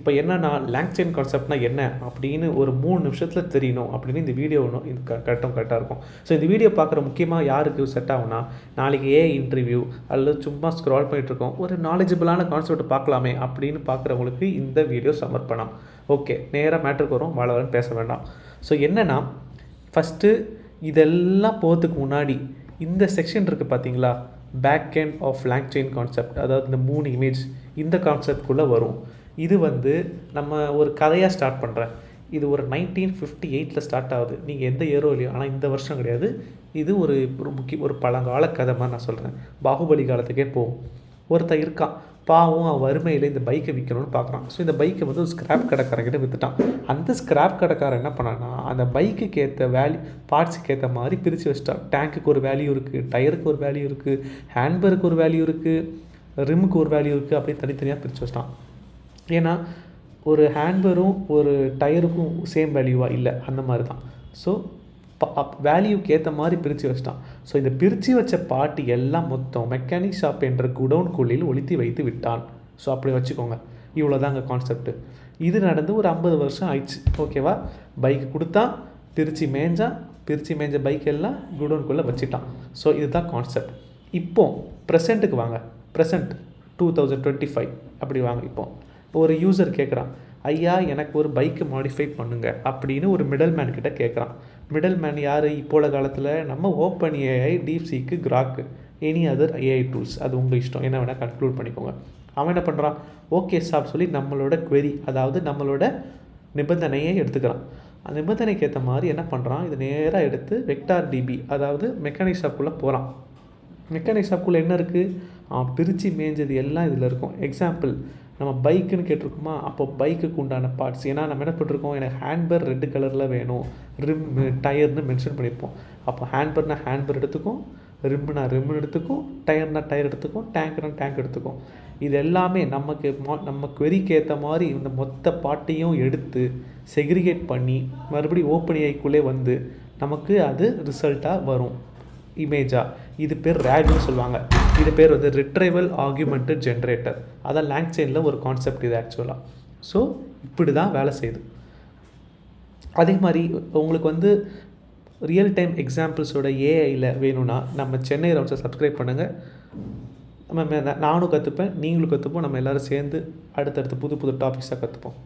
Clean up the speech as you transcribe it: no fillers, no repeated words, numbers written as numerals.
இப்போ என்னன்னா lang chain கான்செப்ட்னா என்ன அப்படின்னு ஒரு 3 நிமிஷத்தில் தெரியணும் அப்படின்னு இந்த வீடியோ ஒன்று இது கரெக்டாக இருக்கும். ஸோ இந்த வீடியோ பார்க்குற முக்கியமாக யாருக்கு செட் ஆகும்னா, நாளைக்கு இன்டர்வியூ அல்லது சும்மா ஸ்க்ரால் பண்ணிகிட்ருக்கோம், ஒரு நாலேஜபிளான கான்செப்ட் பார்க்கலாமே அப்படின்னு பார்க்குறவங்களுக்கு இந்த வீடியோ சமர்ப்பணம். ஓகே, நேராக மேட்ருக்கு வரும், வளவலன்னு பேச வேண்டாம். ஸோ என்னென்னா, ஃபஸ்ட்டு இதெல்லாம் போகிறதுக்கு முன்னாடி இந்த செக்ஷன் இருக்குது பார்த்தீங்களா, back end of LangChain concept, அதாவது இந்த 3 இமேஜ் இந்த கான்செப்ட்குள்ளே வரும். இது நம்ம ஒரு கதையாக ஸ்டார்ட் பண்ணுறேன். இது ஒரு 1958 ஸ்டார்ட் ஆகுது. நீங்கள் எந்த இயரோ இல்லையோ, ஆனால் இந்த வருஷம் கிடையாது. இது ஒரு பழங்கால கதை மாதிரி நான் சொல்கிறேன். பாகுபலி காலத்துக்கே போகும். ஒருத்தன் இருக்கான், பாவம், அவன் வறுமையில் இந்த பைக்கை விற்கணும்னு பார்க்குறான். ஸோ இந்த பைக்கை ஒரு ஸ்க்ராப் கடைக்காரங்கிட்ட விற்றுட்டான். அந்த ஸ்க்ராப் கடைக்காரன் என்ன பண்ணான்னா, அந்த பைக்குக்கு ஏற்ற பார்ட்ஸுக்கு ஏற்ற மாதிரி பிரித்து வச்சிட்டான். டேங்க்குக்கு ஒரு வேல்யூ இருக்குது, டயருக்கு ஒரு வேல்யூ இருக்குது, ஹேண்ட்பருக்கு ஒரு வேல்யூ இருக்குது, ரிம்முக்கு ஒரு வேல்யூ இருக்குது, அப்படின்னு தனித்தனியாக பிரித்து வச்சிட்டான். ஏன்னா ஒரு ஹேண்ட்பரும் ஒரு டயருக்கும் சேம் வேல்யூவாக இல்லை, அந்த மாதிரி தான். ஸோ வேல்யூக்கு ஏற்ற மாதிரி பிரித்து வச்சிட்டான். ஸோ இந்த பிரித்து வச்ச பாட்டு எல்லாம் மொத்தம் மெக்கானிக் ஷாப் என்ற குடவுன்குள்ளில் ஒளித்து வைத்து விட்டான். ஸோ அப்படி வச்சுக்கோங்க. இவ்வளோதாங்க கான்செப்ட்டு. இது நடந்து ஒரு 50 வருஷம் ஆயிடுச்சு. ஓகேவா? பைக் கொடுத்தான், பிரித்து மேஞ்ச பைக் எல்லாம் குடவுன்குள்ளே வச்சுட்டான். ஸோ இதுதான் கான்செப்ட். இப்போ ப்ரெசண்ட்டுக்கு வாங்க. ப்ரெசண்ட் 2025 அப்படி வாங்க. இப்போ ஒரு யூசர் கேட்குறான், ஐயா எனக்கு ஒரு பைக்கு மாடிஃபை பண்ணுங்க அப்படின்னு ஒரு மிடல் மேன் கிட்ட கேட்குறான். மிடல் மேன் யார்? இப்போல காலத்தில் நம்ம OpenAI, DeepSeek, Grok, any other AI tools, அது உங்கள் இஷ்டம், என்ன வேணால் கன்க்ளூட் பண்ணிக்கோங்க. அவன் என்ன பண்ணுறான்? ஓகே சாப் சொல்லி நம்மளோட query, அதாவது நம்மளோட நிபந்தனையை எடுத்துக்கிறான். அந்த நிபந்தனைக்கு ஏற்ற மாதிரி என்ன பண்ணுறான், இது நேராக எடுத்து வெக்டார் டிபி, அதாவது மெக்கானிக் ஷாப்புக்குள்ளே போகிறான். மெக்கானிக் ஷாப்புக்குள்ளே என்ன இருக்குது? பிரித்து மேய்ஞ்சது எல்லாம் இதில் இருக்கும். எக்ஸாம்பிள், நம்ம பைக்குன்னு கேட்டிருக்கோமா, அப்போ பைக்குக்கு உண்டான பார்ட்ஸ், ஏன்னா நம்ம என்ன பண்ணிருக்கோம், எனக்கு ஹேண்ட்பர் ரெட் கலரில் வேணும், ரிம்மு டயர்னு மென்ஷன் பண்ணியிருப்போம். அப்போ ஹேண்ட்பர்னா ஹேண்ட்பர் எடுத்துக்கும், ரிம்முனா ரிம்னு எடுத்துக்கும், டயர்னா டயர் எடுத்துக்கும், டேங்க்னா டேங்க் எடுத்துக்கும். இது எல்லாமே நம்ம queryக்கு ஏற்ற மாதிரி இந்த மொத்த பாட்டையும் எடுத்து செக்ரிகேட் பண்ணி மறுபடியும் ஓப்பன் ஏஐக்குள்ளே வந்து நமக்கு அது ரிசல்ட்டாக வரும் இமேஜாக. இது பேர் ரேக்னு சொல்லுவாங்க. இது பேர் ரிட்ரைவல் ஆர்குமெண்டட் ஜென்ரேட்டர். அதான் லேங் செயினில் ஒரு கான்செப்ட் இது ஆக்சுவலாக. ஸோ இப்படி தான் வேலை செய்யுது. அதே மாதிரி உங்களுக்கு ரியல் டைம் எக்ஸாம்பிள்ஸோட ஏஐயில் வேணும்னா நம்ம சென்னை ரவுண்ட்ஸை சப்ஸ்கிரைப் பண்ணுங்கள். நானும் கற்றுப்பேன், நீங்களும் கற்றுப்போம். நம்ம எல்லோரும் சேர்ந்து அடுத்தடுத்து புது புது டாபிக்ஸாக கற்றுப்போம்.